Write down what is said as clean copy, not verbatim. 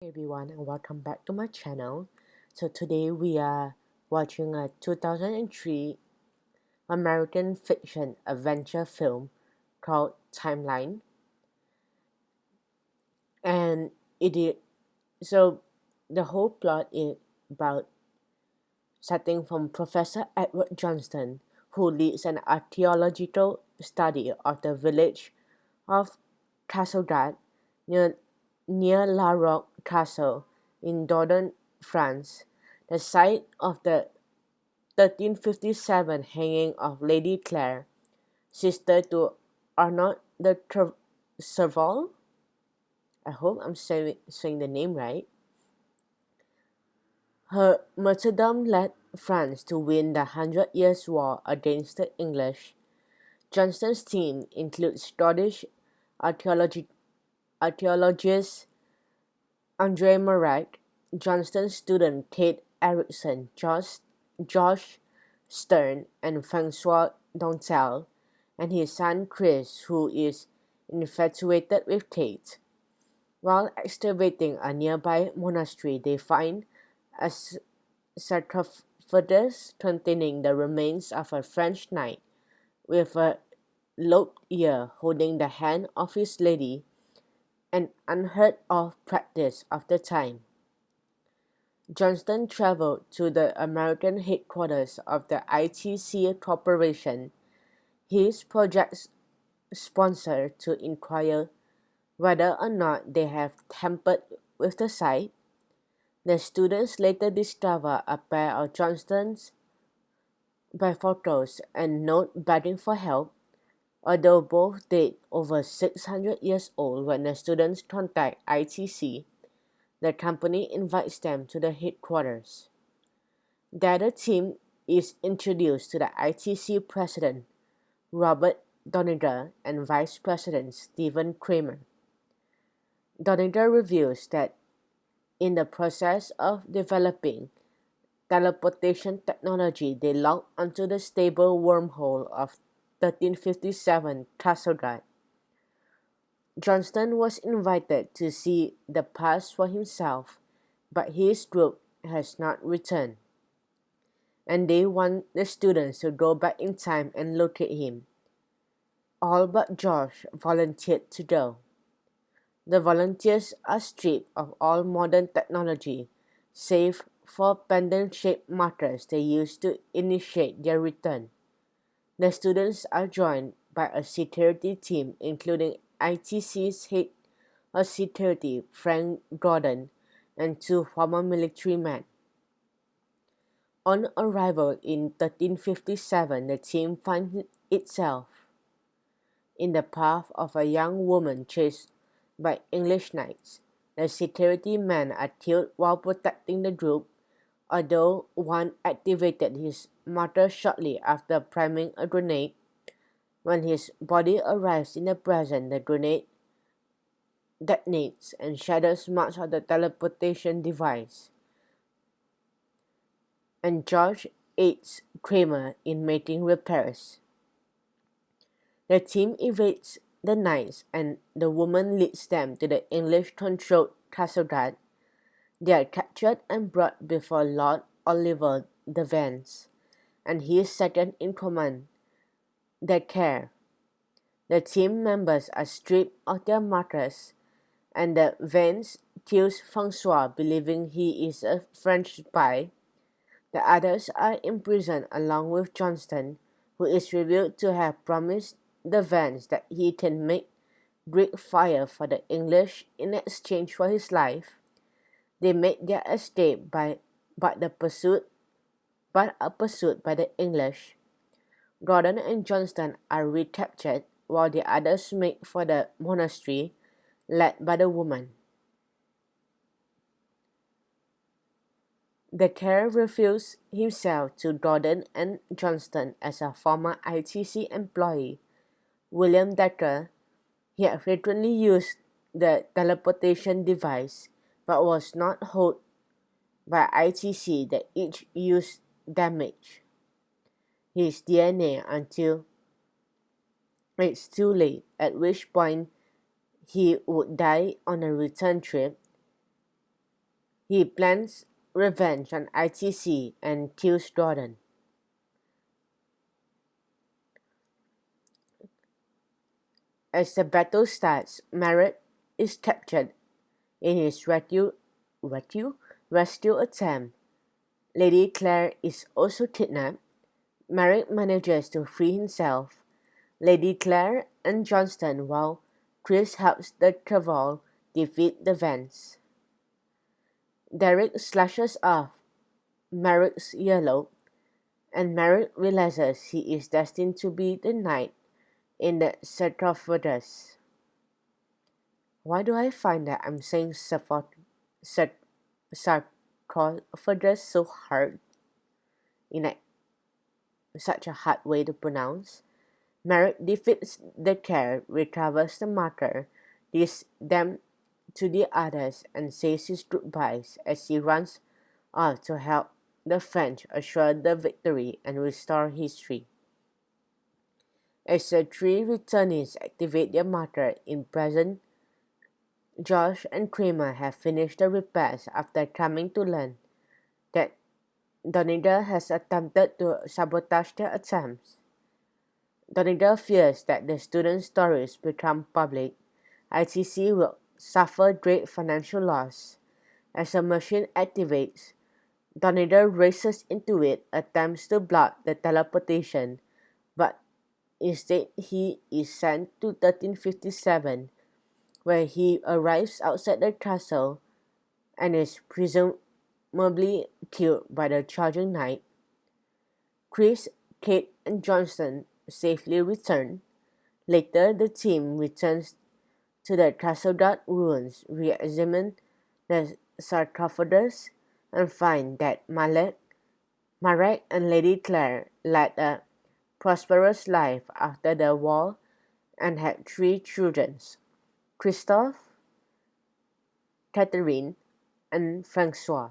everyone and welcome back to my channel. So today we are watching a 2003 American fiction adventure film called Timeline. And it is so the whole plot is about setting from Professor Edward Johnston, who leads an archaeological study of the village of Castledat near, near La Roque Castle in northern France, the site of the 1357 hanging of Lady Clare, sister to Arnaud de Serval. I hope I'm saying the name right. Her martyrdom led France to win the Hundred Years' War against the English. Johnston's team includes Scottish archaeologist Andre Marak, Johnston's student Kate Erickson, Josh Stern, and Francois Dontel, and his son Chris, who is infatuated with Kate. While excavating a nearby monastery, they find a sarcophagus containing the remains of a French knight with a loped ear holding the hand of his lady, an unheard of practice of the time. Johnston traveled to the American headquarters of the ITC Corporation, his project's sponsor, to inquire whether or not they have tampered with the site. The students later discover a pair of Johnston's bifocals and note begging for help. Although both date over 600 years old when the students contact ITC, the company invites them to the headquarters. The other team is introduced to the ITC president, Robert Doniger, and vice president, Stephen Kramer. Doniger reveals that in the process of developing teleportation technology, they locked onto the stable wormhole of 1357 Castlegat. Johnston was invited to see the past for himself, but his group has not returned, and they want the students to go back in time and locate him. All but Josh volunteered to go. The volunteers are stripped of all modern technology, save for pendant-shaped markers they use to initiate their return. The students are joined by a security team including ITC's head of security, Frank Gordon, and two former military men. On arrival in 1357, the team finds itself in the path of a young woman chased by English knights. The security men are killed while protecting the group, although one activated his martyr shortly after priming a grenade. When his body arrives in the present, the grenade detonates and shatters much of the teleportation device. And George aids Kramer in making repairs. The team evades the knights and the woman leads them to the English-controlled Castlegat. They are captured and brought before Lord Oliver de Vence and his second in command, the Care. The team members are stripped of their markers, and the Vence kills Francois, believing he is a French spy. The others are imprisoned along with Johnston, who is revealed to have promised the Vence that he can make Greek fire for the English in exchange for his life. They make their escape but are pursued by the English. Gordon and Johnston are recaptured while the others make for the monastery led by the woman. The Care reveals himself to Gordon and Johnston as a former ITC employee, William Decker. He had frequently used the teleportation device but was not held by ITC that each used damage his DNA until it's too late, at which point he would die on a return trip. He plans revenge on ITC and kills Jordan. As the battle starts, Merritt is captured in his rescue attempt. Lady Claire is also kidnapped. Merritt manages to free himself, Lady Claire and Johnston, while Chris helps the Cavall defeat the Vents. Derek slashes off Merritt's earlobe, and Merritt realizes he is destined to be the knight in the sarcophagus. Why do I find that I'm saying sarcophagus so hard, in such a hard way to pronounce? Merritt defeats the Care, recovers the marker, gives them to the others, and says his goodbyes as he runs off to help the French assure the victory and restore history. As the three returnees activate their marker in present, Josh and Kramer have finished the repairs after coming to learn that Donida has attempted to sabotage their attempts. Donida fears that the students' stories become public. ITC will suffer great financial loss. As the machine activates, Donida races into it, attempts to block the teleportation, but instead he is sent to 1357, where he arrives outside the castle and is presumably killed by the charging knight. Chris, Kate, and Johnson safely return. Later, the team returns to the Castle Dark ruins, re-examine the sarcophagus, and find that Marek and Lady Claire led a prosperous life after the war and had 3 children, Christophe, Catherine, and Francois.